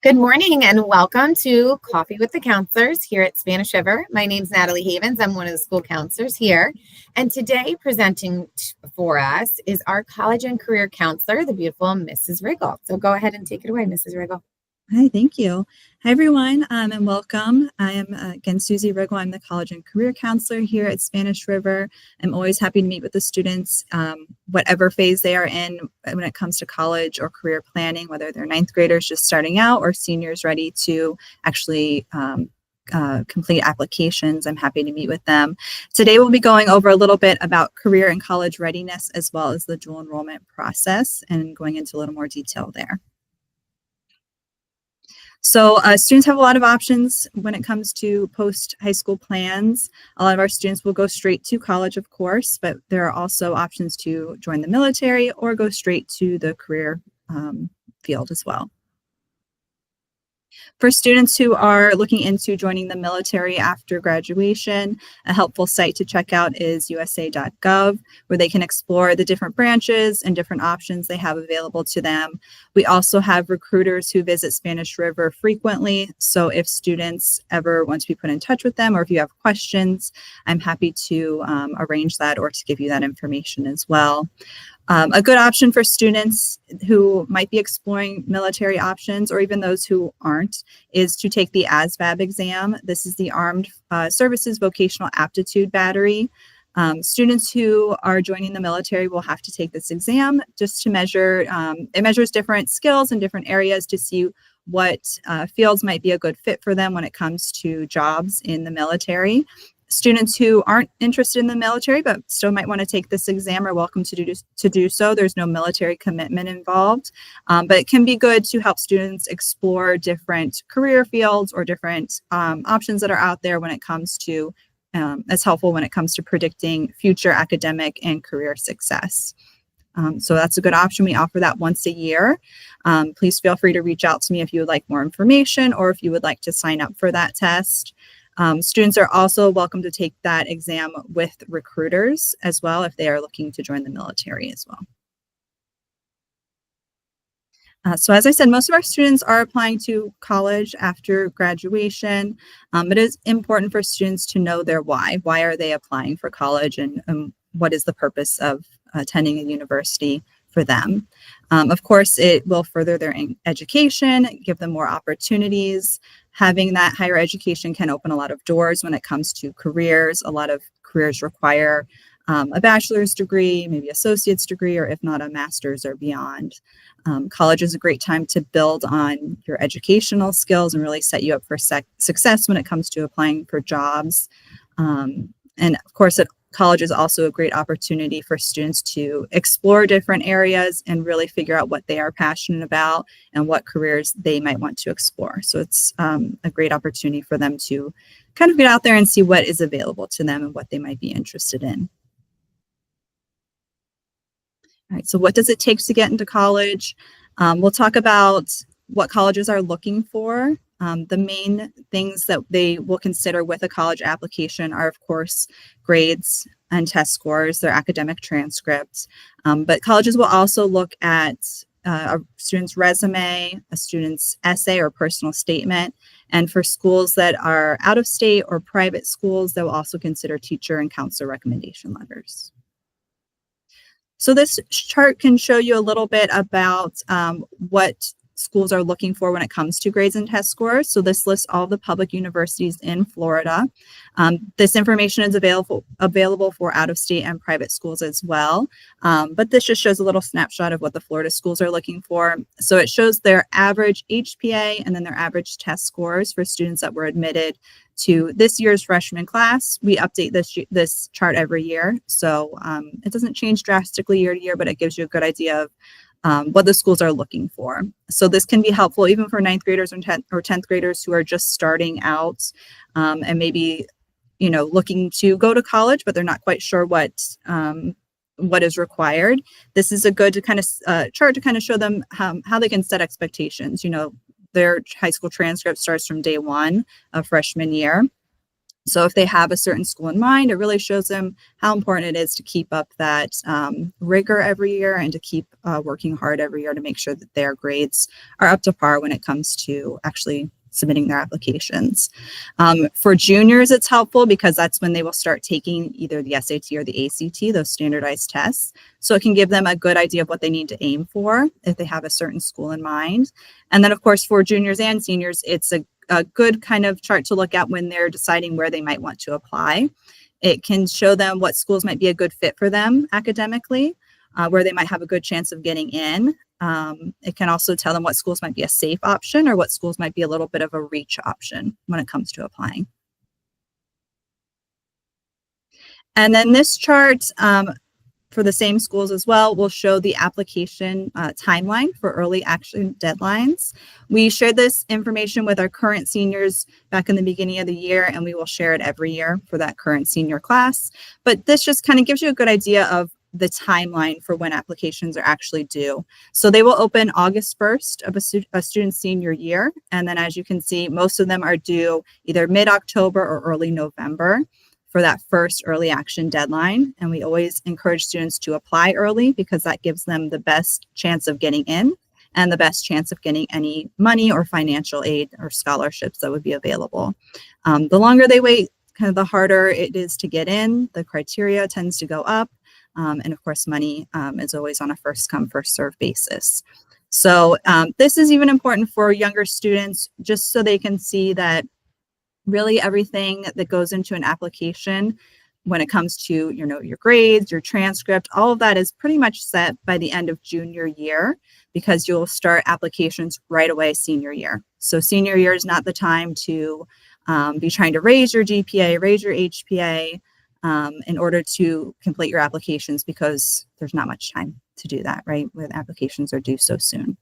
Good morning and welcome to Coffee with the Counselors here at Spanish River. My name's Natalie Havens. I'm one of the school counselors here. And today presenting for us is our college and career counselor, the beautiful Mrs. Riggle. So go ahead and take it away, Mrs. Riggle. Hi, thank you. Hi, everyone, and welcome. I am, again, Susie Riggle. I'm the college and career counselor here at Spanish River. I'm always happy to meet with the students, whatever phase they are in when it comes to college or career planning, whether they're ninth graders just starting out or seniors ready to actually complete applications. I'm happy to meet with them. Today, we'll be going over a little bit about career and college readiness, as well as the dual enrollment process, and going into a little more detail there. So students have a lot of options when it comes to post-high school plans. A lot of our students will go straight to college, of course, but there are also options to join the military or go straight to the career field as well. For students who are looking into joining the military after graduation, a helpful site to check out is usa.gov, where they can explore the different branches and different options they have available to them. We also have recruiters who visit Spanish River frequently, so if students ever want to be put in touch with them or if you have questions, I'm happy to arrange that or to give you that information as well. A good option for students who might be exploring military options, or even those who aren't, is to take the ASVAB exam. This is the Armed Services Vocational Aptitude Battery. Students who are joining the military will have to take this exam just to measure, it measures different skills in different areas to see what fields might be a good fit for them when it comes to jobs in the military. Students who aren't interested in the military but still might want to take this exam are welcome to do so. There's no military commitment involved, but it can be good to help students explore different career fields or different options that are out there when it comes to, it's helpful when it comes to predicting future academic and career success. So that's a good option. We offer that once a year. Please feel free to reach out to me if you would like more information or if you would like to sign up for that test. Students are also welcome to take that exam with recruiters as well if they are looking to join the military as well. So as I said, most of our students are applying to college after graduation. It is important for students to know their why. Why are they applying for college, and what is the purpose of attending a university for them? Of course, it will further their education, give them more opportunities. Having that higher education can open a lot of doors when it comes to careers. A lot of careers require a bachelor's degree, maybe associate's degree, or if not a master's or beyond. College is a great time to build on your educational skills and really set you up for success when it comes to applying for jobs. And of course, college is also a great opportunity for students to explore different areas and really figure out what they are passionate about and what careers they might want to explore. So it's a great opportunity for them to kind of get out there and see what is available to them and what they might be interested in. All right, so what does it take to get into college? We'll talk about what colleges are looking for. The main things that they will consider with a college application are, of course, grades and test scores, their academic transcripts. But colleges will also look at a student's resume, a student's essay or personal statement. And for schools that are out of state or private schools, they will also consider teacher and counselor recommendation letters. So this chart can show you a little bit about what schools are looking for when it comes to grades and test scores. So this lists all the public universities in Florida. This information is available for out-of-state and private schools as well. But this just shows a little snapshot of what the Florida schools are looking for. So it shows their average HPA and then their average test scores for students that were admitted to this year's freshman class. We update this chart every year. So it doesn't change drastically year to year, but it gives you a good idea of what the schools are looking for. So this can be helpful even for ninth graders or 10th graders who are just starting out and maybe, looking to go to college, but they're not quite sure what is required. This is a good chart to kind of show them how they can set expectations. Their high school transcript starts from day one of freshman year. So if they have a certain school in mind, it really shows them how important it is to keep up that rigor every year and to keep working hard every year to make sure that their grades are up to par when it comes to actually submitting their applications. For juniors, it's helpful because that's when they will start taking either the SAT or the ACT, those standardized tests. So it can give them a good idea of what they need to aim for if they have a certain school in mind. And then, of course, for juniors and seniors, it's a good kind of chart to look at when they're deciding where they might want to apply. It can show them what schools might be a good fit for them academically, where they might have a good chance of getting in. It can also tell them what schools might be a safe option or what schools might be a little bit of a reach option when it comes to applying. And then this chart, for the same schools as well, will show the application timeline for early action deadlines. We shared this information with our current seniors back in the beginning of the year, and we will share it every year for that current senior class. But this just kind of gives you a good idea of the timeline for when applications are actually due. So they will open August 1st of a student's senior year. And then as you can see, most of them are due either mid-October or early November for that first early action deadline. And we always encourage students to apply early because that gives them the best chance of getting in and the best chance of getting any money or financial aid or scholarships that would be available. The longer they wait, kind of the harder it is to get in. The criteria tends to go up. And of course, money is always on a first come, first serve basis. So this is even important for younger students, just so they can see that really everything that goes into an application when it comes to, your grades, your transcript, all of that is pretty much set by the end of junior year because you'll start applications right away senior year. So senior year is not the time to be trying to raise your GPA, raise your HPA in order to complete your applications because there's not much time to do that, right? When applications are due so soon.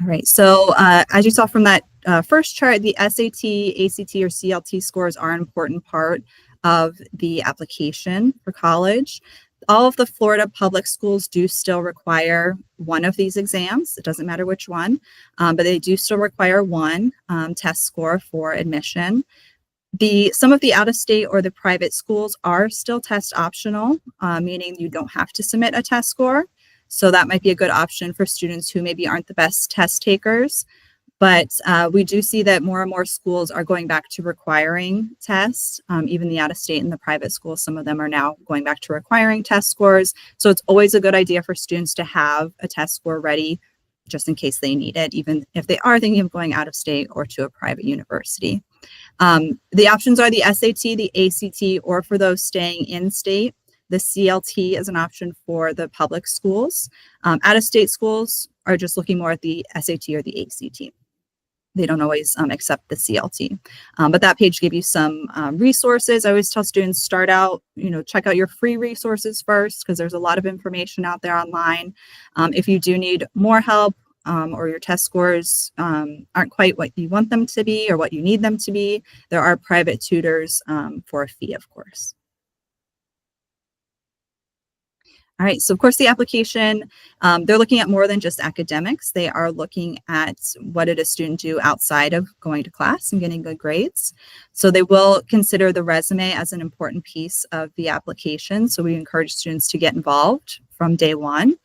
All right, so as you saw from that first chart, the SAT, ACT, or CLT scores are an important part of the application for college. All of the Florida public schools do still require one of these exams. It doesn't matter which one, but they do still require one test score for admission. Some of the out-of-state or the private schools are still test optional, meaning you don't have to submit a test score. So that might be a good option for students who maybe aren't the best test takers. But we do see that more and more schools are going back to requiring tests. Even the out-of-state and the private schools, some of them are now going back to requiring test scores. So it's always a good idea for students to have a test score ready just in case they need it, even if they are thinking of going out of state or to a private university. The options are the SAT, the ACT, or for those staying in state, the CLT is an option for the public schools. Out-of-state schools are just looking more at the SAT or the ACT. They don't always accept the CLT. But that page gives you some resources. I always tell students start out, check out your free resources first because there's a lot of information out there online. If you do need more help or your test scores aren't quite what you want them to be or what you need them to be, there are private tutors for a fee, of course. All right, so of course the application, they're looking at more than just academics. They are looking at what did a student do outside of going to class and getting good grades. So they will consider the resume as an important piece of the application. So we encourage students to get involved from day one.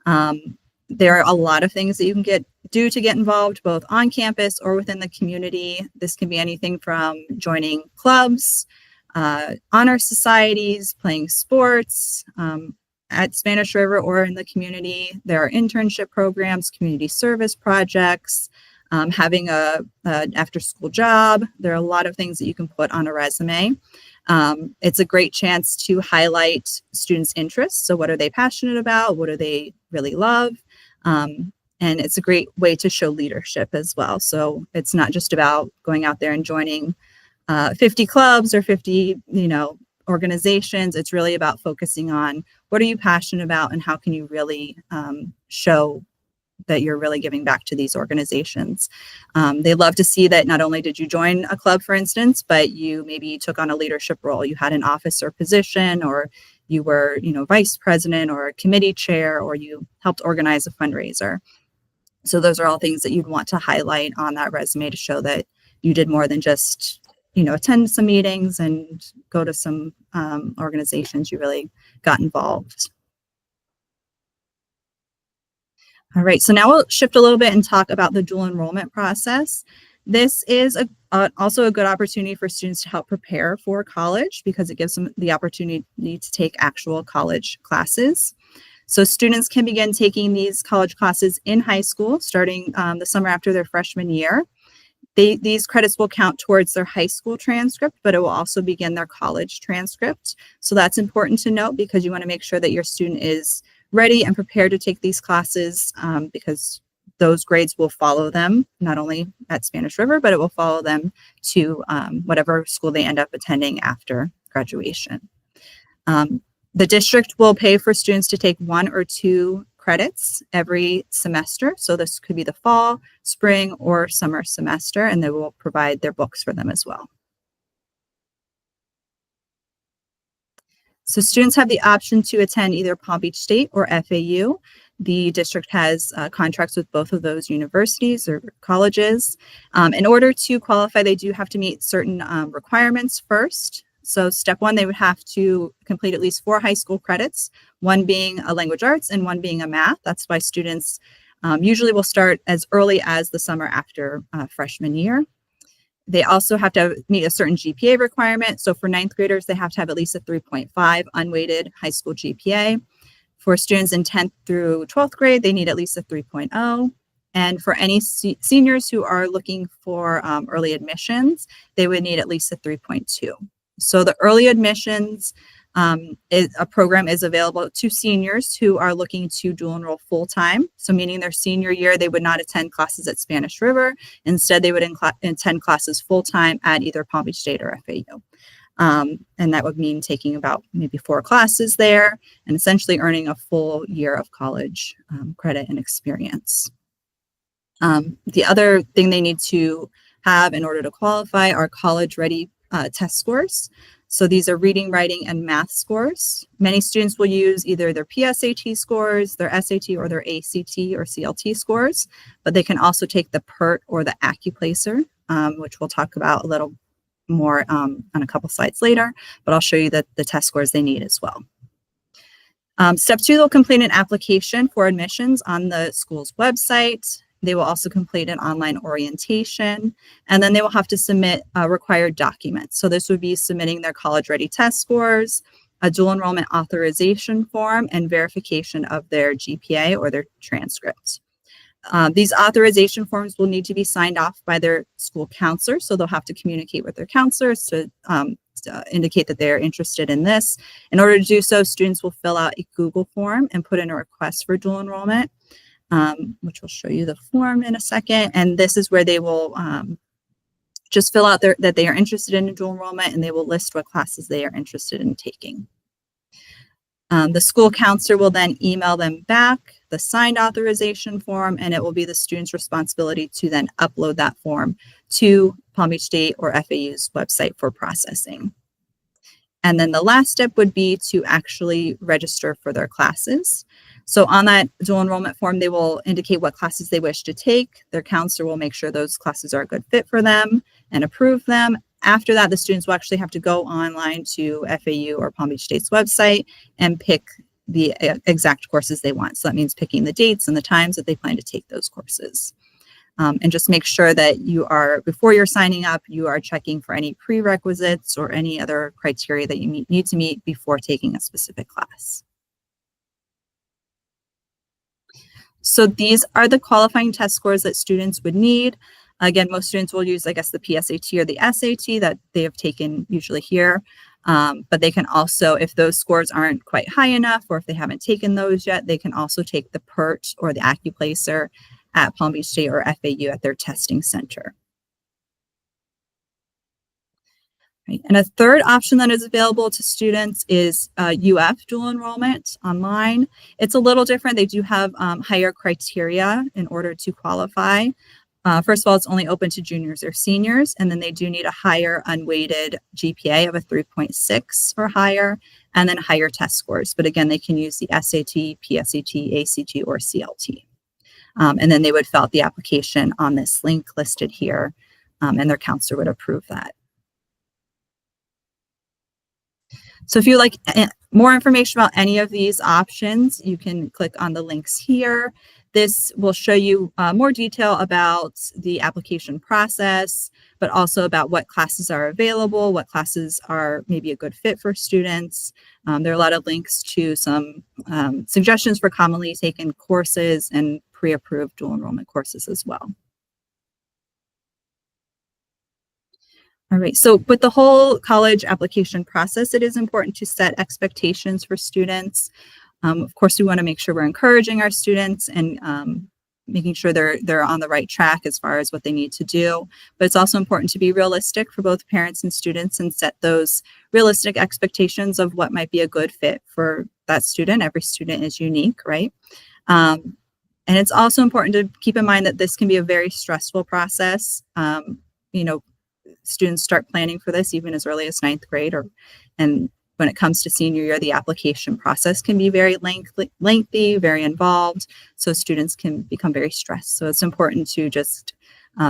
There are a lot of things that you can do to get involved, both on campus or within the community. This can be anything from joining clubs, honor societies, playing sports, at Spanish River or in the community. There are internship programs, community service projects, having an after-school job. There are a lot of things that you can put on a resume. It's a great chance to highlight students' interests. So what are they passionate about? What do they really love? And it's a great way to show leadership as well. So it's not just about going out there and joining 50 clubs or 50, organizations. It's really about focusing on what are you passionate about and how can you really show that you're really giving back to these organizations. They love to see that not only did you join a club, for instance, but you maybe took on a leadership role. You had an officer position, or you were, vice president or a committee chair, or you helped organize a fundraiser. So those are all things that you'd want to highlight on that resume to show that you did more than just, attend some meetings and go to some organizations. You really got involved. All right, so now we'll shift a little bit and talk about the dual enrollment process. This is also a good opportunity for students to help prepare for college because it gives them the opportunity to take actual college classes. So students can begin taking these college classes in high school starting the summer after their freshman year. These credits will count towards their high school transcript, but it will also begin their college transcript. So that's important to note because you want to make sure that your student is ready and prepared to take these classes because those grades will follow them not only at Spanish River, but it will follow them to whatever school they end up attending after graduation. The district will pay for students to take 1 or 2 credits every semester. So this could be the fall, spring, or summer semester, and they will provide their books for them as well. So students have the option to attend either Palm Beach State or FAU. The district has contracts with both of those universities or colleges. In order to qualify, they do have to meet certain requirements first. So step 1, they would have to complete at least 4 high school credits, 1 being a language arts and 1 being a math. That's why students usually will start as early as the summer after freshman year. They also have to meet a certain GPA requirement. So for 9th graders, they have to have at least a 3.5 unweighted high school GPA. For students in 10th through 12th grade, they need at least a 3.0. And for any seniors who are looking for early admissions, they would need at least a 3.2. So the early admissions program is available to seniors who are looking to dual enroll full-time. So meaning their senior year, they would not attend classes at Spanish River. Instead, they would attend classes full-time at either Palm Beach State or FAU. And that would mean taking about maybe 4 classes there and essentially earning a full year of college credit and experience. The other thing they need to have in order to qualify are college-ready test scores. So these are reading, writing, and math scores. Many students will use either their PSAT scores, their SAT, or their ACT or CLT scores, but they can also take the PERT or the AccuPlacer, which we'll talk about a little more on a couple slides later, but I'll show you the test scores they need as well. Step 2, they'll complete an application for admissions on the school's website. They will also complete an online orientation, and then they will have to submit required documents. So this would be submitting their college-ready test scores, a dual enrollment authorization form, and verification of their GPA or their transcript. These authorization forms will need to be signed off by their school counselor, so they'll have to communicate with their counselors to indicate that they're interested in this. In order to do so, students will fill out a Google form and put in a request for dual enrollment. Which will show you the form in a second. And this is where they will just fill out that they are interested in dual enrollment, and they will list what classes they are interested in taking. The school counselor will then email them back the signed authorization form, and it will be the student's responsibility to then upload that form to Palm Beach State or FAU's website for processing. And then the last step would be to actually register for their classes. So on that dual enrollment form, they will indicate what classes they wish to take. Their counselor will make sure those classes are a good fit for them and approve them. After that, the students will actually have to go online to FAU or Palm Beach State's website and pick the exact courses they want. So that means picking the dates and the times that they plan to take those courses. And just make sure that before you're signing up, you are checking for any prerequisites or any other criteria that you need to meet before taking a specific class. So these are the qualifying test scores that students would need. Again, most students will use, I guess, the PSAT or the SAT that they have taken usually here. But they can also, if those scores aren't quite high enough, or if they haven't taken those yet, they can also take the PERT or the AccuPlacer at Palm Beach State or FAU at their testing center. Right. And a third option that is available to students is UF dual enrollment online. It's a little different. They do have higher criteria in order to qualify. First of all, it's only open to juniors or seniors, and then they do need a higher unweighted GPA of a 3.6 or higher, and then higher test scores. But again, they can use the SAT, PSAT, ACT, or CLT. And then they would fill out the application on this link listed here, and their counselor would approve that. So if you like more information about any of these options, you can click on the links here. This will show you more detail about the application process, but also about what classes are available, what classes are maybe a good fit for students. There are a lot of links to some suggestions for commonly taken courses and pre-approved dual enrollment courses as well. All right, so with the whole college application process, it is important to set expectations for students. Of course, we want to make sure we're encouraging our students and making sure they're on the right track as far as what they need to do. But it's also important to be realistic for both parents and students and set those realistic expectations of what might be a good fit for that student. Every student is unique, right? And it's also important to keep in mind that this can be a very stressful process. You know, students start planning for this even as early as ninth grade, and when it comes to senior year, the application process can be very lengthy, very involved, so students can become very stressed. So it's important to just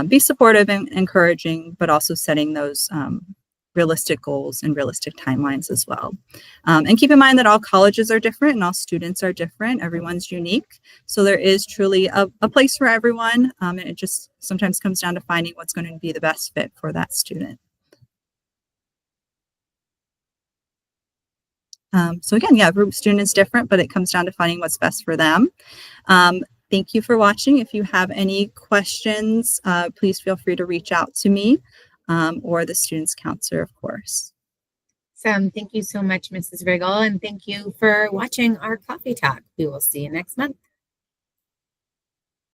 be supportive and encouraging, but also setting those realistic goals and realistic timelines as well. And keep in mind that all colleges are different and all students are different. Everyone's unique. So there is truly a place for everyone. And it just sometimes comes down to finding what's going to be the best fit for that student. So again, yeah, every student is different, but it comes down to finding what's best for them. Thank you for watching. If you have any questions, please feel free to reach out to me. Or the student's counselor, of course. Thank you so much, Mrs. Riggle, and thank you for watching our coffee talk. We will see you next month.